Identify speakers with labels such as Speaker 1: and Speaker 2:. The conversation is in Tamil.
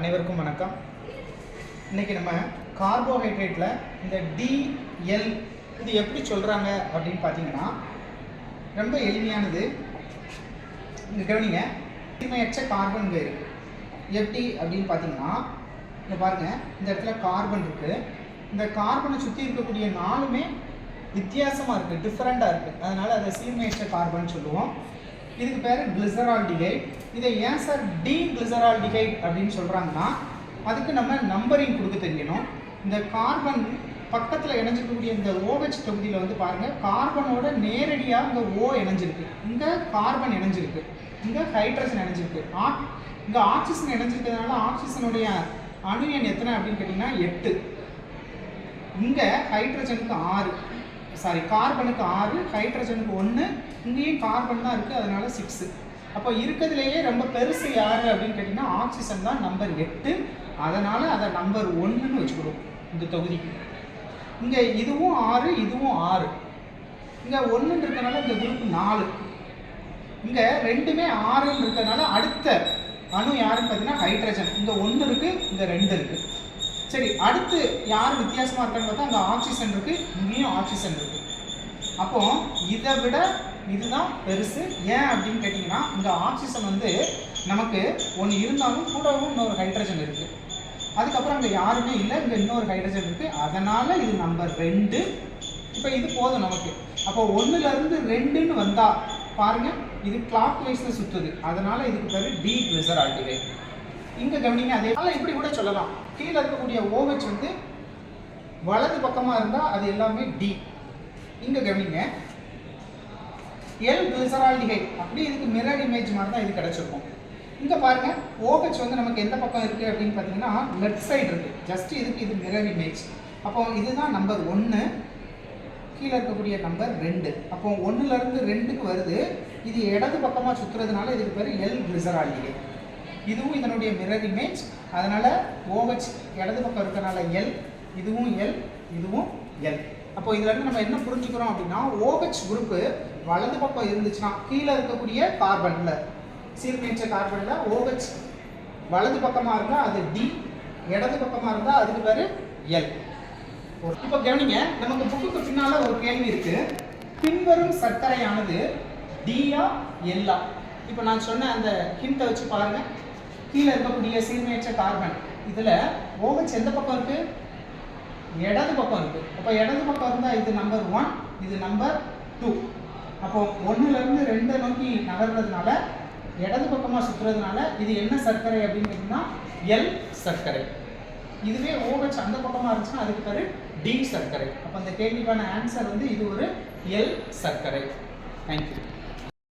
Speaker 1: அனைவருக்கும் வணக்கம். இன்றைக்கி நம்ம கார்போஹைட்ரேட்டில் இந்த DL இது எப்படி சொல்கிறாங்க அப்படின்னு பார்த்தீங்கன்னா ரொம்ப எளிமையானது. இங்கே கவனிங்க, சீர்மையற்ற கார்பன் இங்கே இருக்குது. எப்படி அப்படின்னு பார்த்தீங்கன்னா இங்கே பாருங்கள், இந்த இடத்துல கார்பன் இருக்குது. இந்த கார்பனை சுற்றி இருக்கக்கூடிய நாலுமே வித்தியாசமாக இருக்குது, டிஃப்ரெண்ட்டாக இருக்குது. அதனால் அதை சீர்மையற்ற கார்பன் சொல்லுவோம். இதுக்கு பேர் கிளிசரால்டிகைட். இதை ஏன் சார் டி கிளிசரால்டிகைட் அப்படின்னு சொல்கிறாங்கன்னா அதுக்கு நம்ம நம்பரிங் கொடுக்க தெரியணும். இந்த கார்பன் பக்கத்தில் இணைஞ்சிருக்கக்கூடிய இந்த OH தொகுதியில் வந்து பாருங்கள், கார்பனோட நேரடியாக இங்கே O இணைஞ்சிருக்கு, இங்கே கார்பன் இணைஞ்சிருக்கு, இங்கே ஹைட்ரஜன் இணைஞ்சிருக்கு, இங்கே ஆக்சிஜன் இணைஞ்சிருக்கிறதுனால ஆக்சிஜனுடைய அணு எண் எத்தனை அப்படின்னு கேட்டிங்கன்னா 8. இங்கே ஹைட்ரஜனுக்கு 6, கார்பனுக்கு 6, ஹைட்ரஜனுக்கு 1, இங்கேயும் கார்பன் தான் இருக்குது, அதனால 6. அப்போ இருக்கிறதுலேயே ரொம்ப பெருசு யார் அப்படின்னு கேட்டிங்கன்னா ஆக்சிஜன் தான், நம்பர் 8. அதனால் அதை நம்பர் 1ன்னு வச்சுக்கிறோம் இந்த தொகுதிக்கு. இங்கே இதுவும் 6, இதுவும் 6. இங்கே 1 இருக்கிறதுனால இந்த குரூப் 4. இங்கே ரெண்டுமே 6 இருக்கிறதுனால அடுத்த அணு யாருன்னு பார்த்தீங்கன்னா ஹைட்ரஜன். இங்கே 1 இருக்குது, இங்கே 2 இருக்குது. சரி, அடுத்து யார் வித்தியாசமாக இருக்கான்னு பார்த்தா அங்கே ஆக்சிஜன் இருக்குது, இங்கேயும் ஆக்சிஜன் இருக்குது. அப்போ இதை விட இதுதான் பெருசு. ஏன் அப்படின்னு கேட்டிங்கன்னா இங்கே ஆக்சிஜன் வந்து நமக்கு ஒன்று இருந்தாலும் கூடவும் இன்னொரு ஹைட்ரஜன் இருக்குது. அதுக்கப்புறம் அங்கே யாருமே இல்லை, இங்கே இன்னொரு ஹைட்ரஜன் இருக்குது, அதனால் இது நம்பர் 2. இப்போ இது போதும் நமக்கு. அப்போ 1லேருந்து 2ன்னு வந்தால் பாருங்கள், இது கிளாக் வைஸில் சுற்றுது, அதனால் இதுக்கு பேர் டி கிளிசரால்டிகைட். இங்கே கவனிங்க, அதே போல் இப்படி கூட சொல்லலாம். கீழே இருக்கக்கூடிய OH வந்து வலது பக்கமாக இருந்தால் அது எல்லாமே டி. இங்கே கவனிங்க, எல் கிளிசரால்டிகைட் அப்படி இதுக்கு மிரர் இமேஜ் மாதிரி தான் இது கிடச்சிருக்கும். இங்கே பாருங்கள், OH வந்து நமக்கு எந்த பக்கம் இருக்குது அப்படின்னு பார்த்தீங்கன்னா லெஃப்ட் சைடு இருக்குது, ஜஸ்ட் இதுக்கு இது மிரர் இமேஜ். அப்போ இதுதான் நம்பர் 1, கீழே இருக்கக்கூடிய நம்பர் 2. அப்போ 1லேருந்து 2க்கு வருது, இது இடது பக்கமாக சுற்றுறதுனால இதுக்கு பேர் எல் கிளிசரால்டிகைட். இதுவும் இதனுடைய மிரர் இமேஜ், அதனால் OH இடது பக்கம் இருக்கிறனால எல், இதுவும் எல், இதுவும் எல். அப்போ இதுலேருந்து நம்ம என்ன புரிஞ்சுக்கிறோம் அப்படின்னா OH குரூப்பு வலது பக்கம் இருந்துச்சுன்னா கீழே இருக்கக்கூடிய கார்பனில், சீர்மையற்ற கார்பனில் OH வலது பக்கமாக இருந்தால் அது டி, இடது பக்கமாக இருந்தால் அதுக்கு பேர் எல். இப்போ கவனிங்க, நமக்கு புக்குக்கு பின்னால் ஒரு கேள்வி இருக்குது. பின்வரும் சர்க்கரையானது டியா எல்லா? இப்போ நான் சொன்ன அந்த ஹிண்ட்டை வச்சு பாருங்கள். கீழே இருக்கக்கூடிய சீர்மையற்ற கார்பன் இதில் OH எந்த பக்கம் இருக்குது? இடது பக்கம் இருக்குது. அப்போ இடது பக்கம் இருந்தால் இது நம்பர் 1, இது நம்பர் 2. அப்போ 1லேருந்து 2 நோக்கி நகர்றதுனால இடது பக்கமாக சுற்றுறதுனால இது என்ன சர்க்கரை அப்படின்னு கேட்டிங்கன்னா எல் சர்க்கரை. இதுவே OH அந்த பக்கமாக இருந்துச்சுன்னா அதுக்கு பேர் டி சர்க்கரை. அப்போ அந்த கேள்விக்கான ஆன்சர் வந்து இது ஒரு எல் சர்க்கரை. தேங்க்யூ.